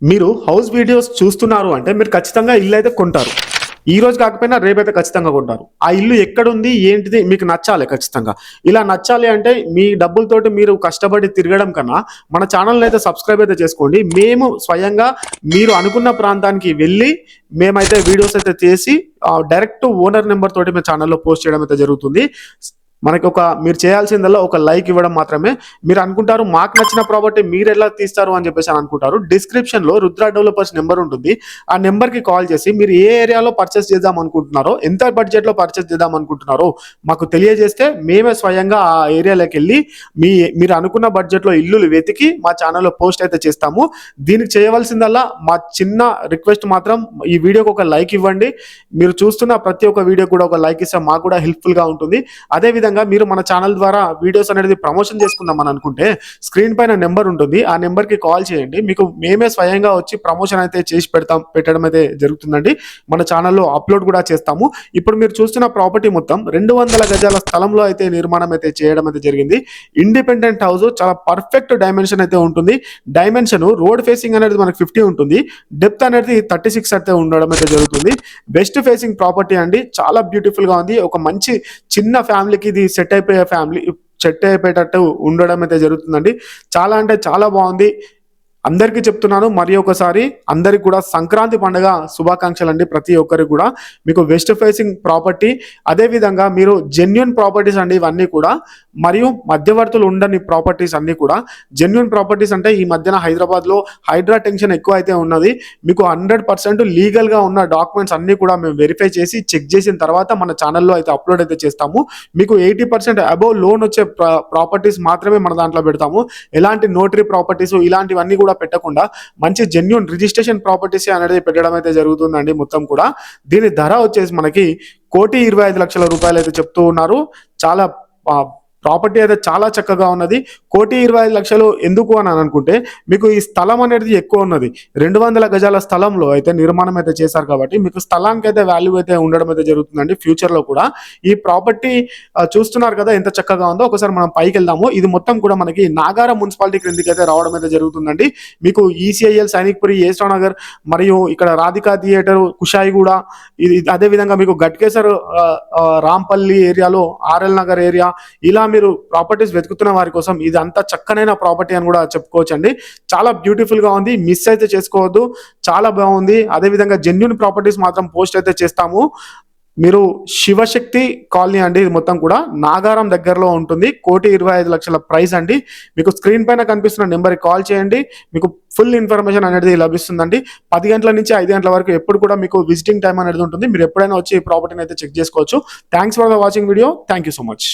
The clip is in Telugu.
మీరు హౌస్ వీడియోస్ చూస్తున్నారు అంటే మీరు ఖచ్చితంగా ఇల్లు అయితే కొంటారు. ఈ రోజు కాకపోయినా రేపైతే ఖచ్చితంగా కొంటారు. ఆ ఇల్లు ఎక్కడుంది ఏంటిది మీకు నచ్చాలి ఖచ్చితంగా. ఇలా నచ్చాలి అంటే మీ డబ్బులతోటి మీరు కష్టపడి తిరగడం కన్నా మన ఛానల్‌ని అయితే సబ్స్క్రైబ్ అయితే చేసుకోండి. మేము స్వయంగా మీరు అనుకున్న ప్రాంతానికి వెళ్ళి మేమైతే వీడియోస్ అయితే చేసి డైరెక్ట్ ఓనర్ నంబర్ తోటి మీ ఛానల్‌లో పోస్ట్ చేయడం అయితే జరుగుతుంది. మీరు చేయాల్సిందల్లా ఒక లైక్ ఇవ్వడం మాత్రమే. మీరు అనుకుంటారు మాకు నచ్చిన ప్రాపర్టీ మీరెలా తీస్తారు అని చెప్పేసి అనుకుంటారు. డిస్క్రిప్షన్‌లో రుద్ర డెవలపర్స్ నెంబర్ ఉంటుంది. ఆ నెంబర్‌కి కాల్ చేసి మీరు ఏ ఏరియాలో పర్చేస్ చేద్దాం అనుకుంటున్నారో, ఎంత బడ్జెట్‌లో పర్చేస్ చేద్దాం అనుకుంటున్నారో మాకు తెలియజేస్తే మేమే స్వయంగా ఆ ఏరియాలోకెళ్ళి మీరు అనుకున్న బడ్జెట్‌లో ఇల్లులు వెతికి మా ఛానల్‌లో పోస్ట్ అయితే చేస్తాము. దీనికి చేయవలసిందల్లా మా చిన్న రిక్వెస్ట్ మాత్రం ఈ వీడియోకి ఒక లైక్ ఇవ్వండి. మీరు చూస్తున్న ప్రతి ఒక్క వీడియోకి కూడా ఒక లైక్ ఇస్తే మాకు కూడా హెల్ప్‌ఫుల్‌గా ఉంటుంది. అదే విధంగా మీరు మన ఛానల్ ద్వారా వీడియోస్ అనేది ప్రమోషన్ చేసుకుందాం అని అనుకుంటే స్క్రీన్ పైన నెంబర్ ఉంటుంది. ఆ నెంబర్‌కి కాల్ చేయండి. మీకు మేమే స్వయంగా వచ్చి ప్రమోషన్ అయితే చేసి పెట్టడం అయితే జరుగుతుందండి. మన ఛానల్‌లో అప్లోడ్ కూడా చేస్తాము. ఇప్పుడు మీరు చూస్తున్న ప్రాపర్టీ మొత్తం 200 గజాల స్థలంలో అయితే నిర్మాణం అయితే చేయడం అయితే జరిగింది. ఇండిపెండెంట్ హౌస్ చాలా పర్ఫెక్ట్ డైమెన్షన్ అయితే ఉంటుంది. డైమెన్షన్ రోడ్ ఫేసింగ్ అనేది మనకు 50 ఉంటుంది. డెప్త్ అనేది 36 అయితే ఉండడం అయితే జరుగుతుంది. వెస్ట్ ఫేసింగ్ ప్రాపర్టీ అండి. చాలా బ్యూటిఫుల్ గా ఉంది. ఒక మంచి చిన్న ఫ్యామిలీకి ఇది సెట్ అయిపోయేటట్టు ఉండడం అయితే జరుగుతుందండి. చాలా అంటే చాలా బాగుంది. అందరికీ చెప్తున్నాను మరి ఒకసారి, అందరికి కూడా సంక్రాంతి పండుగ శుభాకాంక్షలు అండి. ప్రతి ఒక్కరికి కూడా మీకు వెస్ట్ ఫేసింగ్ ప్రాపర్టీ, అదే విధంగా మీరు జెన్యూన్ ప్రాపర్టీస్ అండి ఇవన్నీ కూడా, మరియు మధ్యవర్తులు ఉండని ప్రాపర్టీస్ అన్నీ కూడా జెన్యూన్ ప్రాపర్టీస్. అంటే ఈ మధ్యన హైదరాబాద్లో హైడ్రా టెన్షన్ ఎక్కువ అయితే ఉన్నది. మీకు 100% లీగల్గా ఉన్న డాక్యుమెంట్స్ అన్నీ కూడా మేము వెరిఫై చేసి చెక్ చేసిన తర్వాత మన ఛానల్లో అయితే అప్లోడ్ అయితే చేస్తాము. మీకు 80% అబోవ్ లోన్ వచ్చే ప్రాపర్టీస్ మాత్రమే మన దాంట్లో పెడతాము. ఎలాంటి నోటరీ ప్రాపర్టీస్ ఇలాంటివన్నీ కూడా పెట్టకుండా మంచి జెన్యూన్ రిజిస్ట్రేషన్ ప్రాపర్టీస్ అనేది పెట్టడం అయితే జరుగుతుందండి. మొత్తం కూడా దీని ధర వచ్చేసి మనకి 1,25,00,000 రూపాయలు అయితే చెప్తూ ఉన్నారు. చాలా ప్రాపర్టీ అయితే చాలా చక్కగా ఉన్నది. 1,25,00,000 ఎందుకు అని అనుకుంటే మీకు ఈ స్థలం అనేది ఎక్కువ ఉన్నది. 200 గజాల స్థలంలో అయితే నిర్మాణం అయితే చేశారు కాబట్టి మీకు స్థలానికి అయితే వాల్యూ అయితే ఉండడం అయితే జరుగుతుందండి ఫ్యూచర్లో కూడా. ఈ ప్రాపర్టీ చూస్తున్నారు కదా ఎంత చక్కగా ఉందో. ఒకసారి మనం పైకి వెళ్దాము. ఇది మొత్తం కూడా మనకి నాగారం మున్సిపాలిటీ క్రిందికి అయితే రావడం అయితే జరుగుతుందండి. మీకు ఈసీఐఎల్ సైనిక్పురి, ఏస్టా నగర్, మరియు ఇక్కడ రాధికా థియేటర్, కుషాయిగూడ, ఇది అదేవిధంగా మీకు గట్కేసర్, రాంపల్లి ఏరియాలో ఆర్ఎల్ నగర్ ఏరియా, ఇలా మీరు ప్రాపర్టీస్ వెతుకుతున్న వారి కోసం ఇది అంతా చక్కనైన ప్రాపర్టీ అని కూడా చెప్పుకోవచ్చండి. చాలా బ్యూటిఫుల్ గా ఉంది. మిస్ అయితే చేసుకోవద్దు. చాలా బాగుంది. అదేవిధంగా జెన్యూన్ ప్రాపర్టీస్ మాత్రం పోస్ట్ అయితే చేస్తాము. మీరు శివశక్తి కాలనీ అండి. ఇది మొత్తం కూడా నాగారం దగ్గరలో ఉంటుంది. 1,25,00,000 ప్రైస్ అండి. మీకు స్క్రీన్ పైన కనిపిస్తున్న నెంబర్కి కాల్ చేయండి. మీకు ఫుల్ ఇన్ఫర్మేషన్ అనేది లభిస్తుందండి. 10 గంటల నుంచి 5 గంటల వరకు ఎప్పుడు కూడా మీకు విజిటింగ్ టైం అనేది ఉంటుంది. మీరు ఎప్పుడైనా వచ్చి ఈ ప్రాపర్టీని అయితే చెక్ చేసుకోవచ్చు. Thanks for the watching video. Thank you so much.